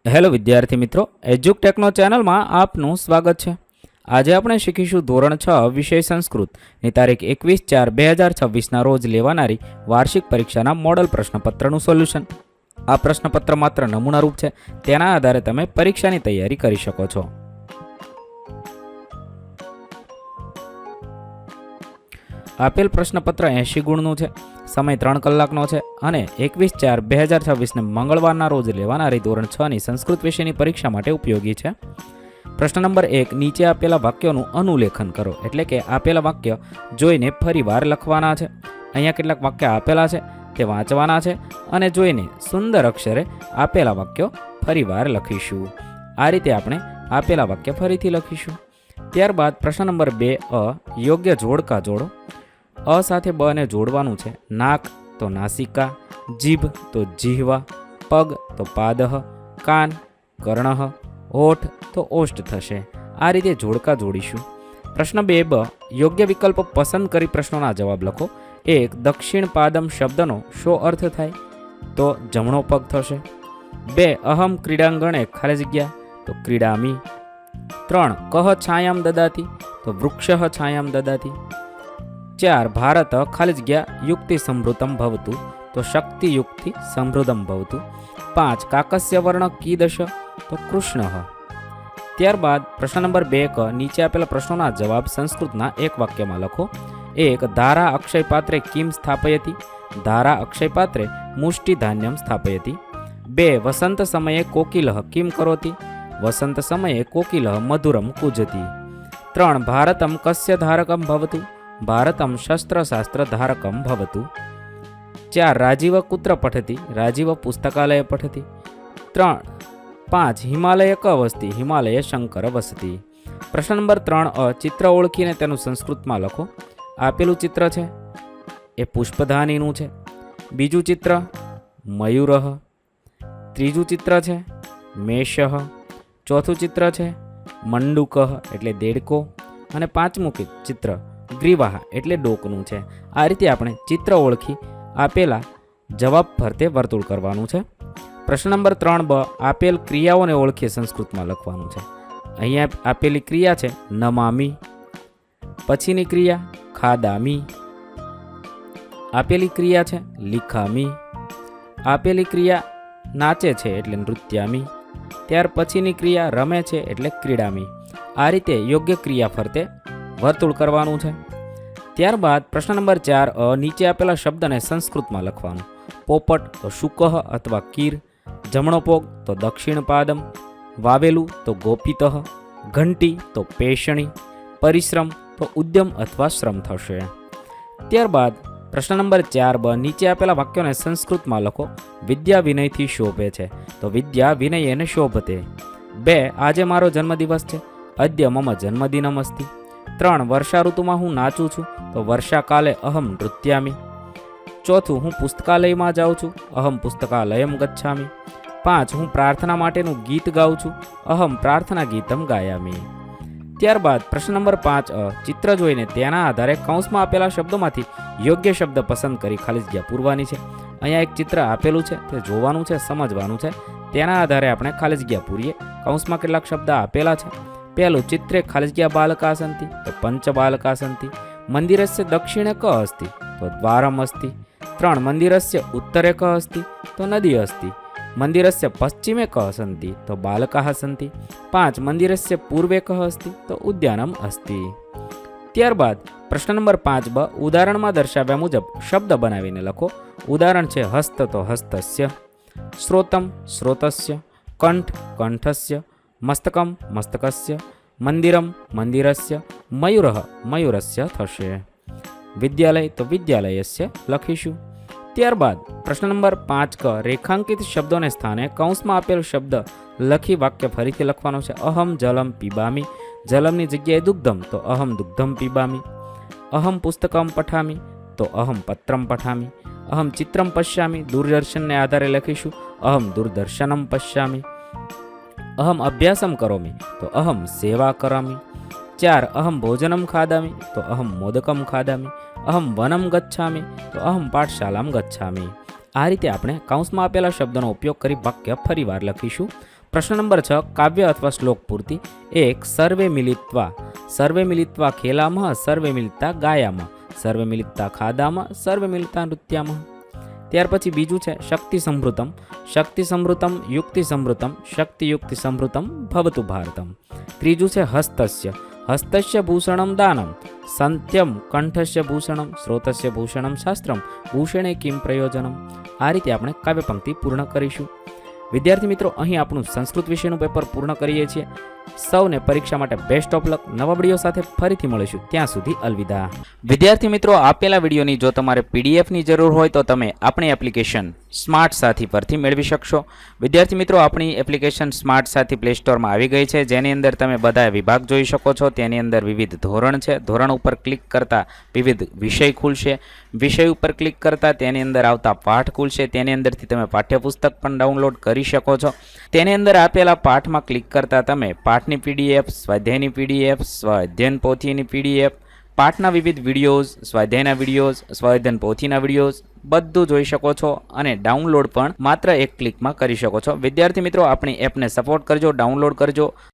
Hello વિદ્યાર્થી મિત્રો, એજ્યુકટેકનો ચેનલમાં આપનું સ્વાગત છે. આજે આપણે શીખીશું ધોરણ 6 વિષય સંસ્કૃતની તારીખ 21/4/2026ના રોજ લેવાનારી વાર્ષિક પરીક્ષાના મોડલ પ્રશ્નપત્રનું સોલ્યુશન. આ પ્રશ્નપત્ર માત્ર નમૂનારૂપ છે, તેના આધારે તમે પરીક્ષાની તૈયારી કરી શકો છો. આપેલ પ્રશ્નપત્ર 80 ગુણનું છે. સમય 3 કલાકનો છે અને 21/4/2026ને મંગળવારના રોજ લેવાનારી ધોરણ 6ની સંસ્કૃત વિષયની પરીક્ષા માટે ઉપયોગી છે. પ્રશ્ન નંબર 1, નીચે આપેલા વાક્યોનું અનુલેખન કરો. એટલે કે આપેલા વાક્ય જોઈને ફરીવાર લખવાના છે. અહીંયા કેટલાક વાક્ય આપેલા છે તે વાંચવાના છે અને જોઈને સુંદર અક્ષરે આપેલા વાક્યો ફરીવાર લખીશું. આ રીતે આપણે આપેલા વાક્ય ફરીથી લખીશું. ત્યારબાદ પ્રશ્ન નંબર 2, યોગ્ય જોડકા જોડો. અ સાથે બ ને જોડવાનું છે. નાક તો નાસિકા, જીભ તો જીહવા, પગ તો પાદહ, કાન કર્ણઃ, હોઠ તો ઓષ્ઠ થશે. આ રીતે જોડકા જોડીશું. પ્રશ્ન 2બ, યોગ્ય વિકલ્પ પસંદ કરી પ્રશ્નોના જવાબ લખો. 1, દક્ષિણ પાદમ શબ્દનો શો અર્થ થાય? તો જમણો પગ થશે. 2, અહમ ક્રીડાંગણે ખાલી જગ્યા તો ક્રીડામી. 3, કહ છાયામ દદાતી તો વૃક્ષ છાયામ દદાતી. 4, ભારત ખાલી જગ્યા યુક્તિ સમૃદ્ધમ ભવતું તો શક્તિ યુક્તિ સમૃદ્ધમ ભવતું. 5, કાકસ્ય વર્ણ કીદશ તો કૃષ્ણ. ત્યારબાદ પ્રશ્ન નંબર 2, નીચે આપેલા પ્રશ્નોના જવાબ સંસ્કૃતના એક વાક્યમાં લખો. 1, ધારા અક્ષય પાત્રે કિમ સ્થાપયતી? ધારા અક્ષય પાત્રે મુષ્ટિ ધાન્યમ સ્થાપયતી. 2, વસંત સમયે કોકિલઃ કિમ કરોતિ? વસંત સમયે કોકિલઃ મધુરમ કુજતી. 3, ભારતમ કસ્ય ધારકમ ભવતું? ભારતમ શસ્ત્રશાસ્ત્ર ધારકમ ભવતું. 4, રાજીવ કુત્ર પઠતી? રાજીવ પુસ્તકાલય પઠતી. 5, હિમાલય ક વસતી? હિમાલય શંકર વસતી. પ્રશ્ન નંબર 3, ચિત્ર ઓળખીને તેનું સંસ્કૃતમાં લખો. આપેલું ચિત્ર છે એ પુષ્પધાનીનું છે. બીજું ચિત્ર મયુરઃ. ત્રીજું ચિત્ર છે મેષઃ. ચોથું ચિત્ર છે મંડુકઃ એટલે દેડકો. અને 5મું ચિત્ર ગ્રીવાહ એટલે ડોકનું છે. આ રીતે આપણે ચિત્ર ઓળખી આપેલા જવાબ ફરતે વર્તુળ કરવાનું છે. પ્રશ્ન નંબર 3બ, આપેલ ક્રિયાઓને ઓળખી સંસ્કૃતમાં લખવાનું છે. અહીંયા આપેલી ક્રિયા છે નમામી. પછીની ક્રિયા ખાદામી. આપેલી ક્રિયા છે લિખામી. આપેલી ક્રિયા નાચે છે એટલે નૃત્યામી. ત્યાર પછીની ક્રિયા રમે છે એટલે ક્રીડામી. આ રીતે યોગ્ય ક્રિયા ફરતે વર્તુળ કરવાનું છે. ત્યારબાદ પ્રશ્ન નંબર 4, નીચે આપેલા શબ્દને સંસ્કૃતમાં લખવાનું. પોપટ તો શુકઃ અથવા કીર. જમણો પગ તો દક્ષિણ પાદમ. વાવેલું તો ગોપિતઃ. ઘંટી તો પેષણી. પરિશ્રમ તો ઉદ્યમ અથવા શ્રમ થશે. ત્યારબાદ પ્રશ્ન નંબર 4બ, નીચે આપેલા વાક્યોને સંસ્કૃતમાં લખો. વિદ્યા વિનયથી શોભે છે તો વિદ્યા વિનયેન શોભતે. 2, આજે મારો જન્મદિવસ છે. અદ્ય મમ જન્મદિનમ અસ્તિ. 3, વર્ષા ઋતુમાં હું નાચું છું તો વર્ષાકાલે અહમ નૃત્યામી. 4, હું પુસ્તકાલયમાં જાઉં છું. અહમ પુસ્તકાલયમ ગચ્છામી. 5, હું પ્રાર્થના માટેનું ગીત ગાઉં છું. અહમ પ્રાર્થના ગીતમ ગાયામી. ત્યારબાદ પ્રશ્ન નંબર 5, ચિત્ર જોઈને તેના આધારે કૌંસમાં આપેલા શબ્દોમાંથી યોગ્ય શબ્દ પસંદ કરી ખાલી જગ્યા પૂરવાની છે. અહીંયા એક ચિત્ર આપેલું છે, તે જોવાનું છે, સમજવાનું છે. તેના આધારે આપણે ખાલી જગ્યા પૂરીએ. કૌંસમાં કેટલાક શબ્દ આપેલા છે. પહેલું, ચિત્રે ખાલી જગ્યા બાલકા સંતિ તો પંચ બાલકા સંતિ. મંદિરસ્ય દક્ષિણે ક અસ્તિ તો દ્વારમ અસ્તિ. 3, મંદિરસ્ય ઉત્તરે ક અસ્તિ તો નદી અસ્તિ. મંદિરસ્ય પશ્ચિમે ક સંતિ તો બાલકાઃ સંતિ. 5, મંદિરસ્ય પૂર્વે ક અસ્તિ તો ઉદ્યાનમ અસ્તિ. ત્યારબાદ પ્રશ્ન નંબર 5બ, ઉદાહરણમાં દર્શાવ્યા મુજબ શબ્દ બનાવીને લખો. ઉદાહરણ છે હસ્ત તો હસ્તસ્ય. શ્રોતમ શ્રોતસ્ય. કંઠ કંઠસ્ય. મસ્તકમ મસ્તકસ્ય. મંદિરમ મંદિરસ્ય. મયુરઃ મયુરસ્ય થશે. વિદ્યાલય તો વિદ્યાલયસ્ય લખીશું. ત્યારબાદ પ્રશ્ન નંબર 5ક, રેખાંકિત શબ્દોને સ્થાને કૌંસમાં આપેલ શબ્દ લખી વાક્ય ફરીથી લખવાનો છે. અહમ જલમ પીબામી. જલમની જગ્યાએ દુગ્ધમ તો અહમ દુગ્ધમ પીબામી. અહમ પુસ્તકમ પઠામી તો અહમ પત્રમ પઠામી. અહમ ચિત્રમ પશ્યામી. દૂરદર્શનને આધારે લખીશું. અહમ દૂરદર્શનમ પશ્યામી. અહમ અભ્યાસમ કરોમી તો અહમ સેવા કરામી. 4, અહમ ભોજનમ ખાદામી તો અહમ મોદકમ ખાદામી. અહમ વનમ ગચ્છામી તો અહમ પાઠશાલામ ગચ્છામી. આ રીતે આપણે કૌંસમાં આપેલા શબ્દોનો ઉપયોગ કરી વાક્ય ફરીવાર લખીશું. પ્રશ્ન નંબર 6, કાવ્ય અથવા શ્લોક પૂર્તિ. 1. સર્વે મિલિત્વા ખેલામઃ, સર્વે મિલિત્વા ગાયામઃ, સર્વે મિલિત્વા ખાદામઃ, સર્વે મિલિત્વા નૃત્યામઃ. ત્યાર પછી બીજું છે શક્તિ સમૃતમ યુક્તિ સમૃતમ શક્તિયુક્તિ સમૃતમ ભવતુ ભારતમ. ત્રીજું છે હસ્તસ્ય ભૂષણમ દાનમ, સંત્યમ કંઠસ્ય ભૂષણમ, શ્રોતસ્ય ભૂષણમ શાસ્ત્રમ, ભૂષણે કિમ પ્રયોજનમ. આ રીતે આપણે કાવ્ય પંક્તિ પૂર્ણ કરીશું. વિદ્યાર્થી મિત્રો, અહીં આપણું સંસ્કૃત વિષયનું પેપર પૂર્ણ કરીએ છીએ. સૌને પરીક્ષા માટે બેસ્ટ ઓફ લક. નવા વિડીયો સાથે ફરીથી મળીશું. ત્યાં સુધી અલવિદા. વિદ્યાર્થી મિત્રો, આપેલા વિડીયોની જો તમારે પીડીએફની જરૂર હોય તો તમે આપણી એપ્લિકેશન સ્માર્ટ સાથી પરથી મેળવી શકશો. વિદ્યાર્થી મિત્રો, આપણી એપ્લિકેશન સ્માર્ટ સાથી પ્લે સ્ટોરમાં આવી ગઈ છે, જેની અંદર તમે બધા વિભાગ જોઈ શકો છો. તેની અંદર વિવિધ ધોરણ છે. ધોરણ ઉપર ક્લિક કરતાં વિવિધ વિષય ખુલશે. વિષય ઉપર ક્લિક કરતાં તેની અંદર આવતા પાઠ ખુલશે. તેની અંદરથી તમે પાઠ્યપુસ્તક પણ ડાઉનલોડ કરી શકો છો. તેની અંદર આપેલા પાઠમાં ક્લિક કરતાં તમે પાઠની પીડીએફ, સ્વાધ્યાયની પીડીએફ, સ્વાધ્યાયન પોથીની પીડીએફ, પાઠના વિવિધ વિડીયોઝ, સ્વાધ્યાયના વિડીયોઝ, સ્વાધ્યાયન પોથીના વિડીયોઝ બધું જોઈ શકો છો અને ડાઉનલોડ પણ માત્ર એક ક્લિકમાં કરી શકો છો. વિદ્યાર્થી મિત્રો, આપણી એપને સપોર્ટ કરજો, ડાઉનલોડ કરજો.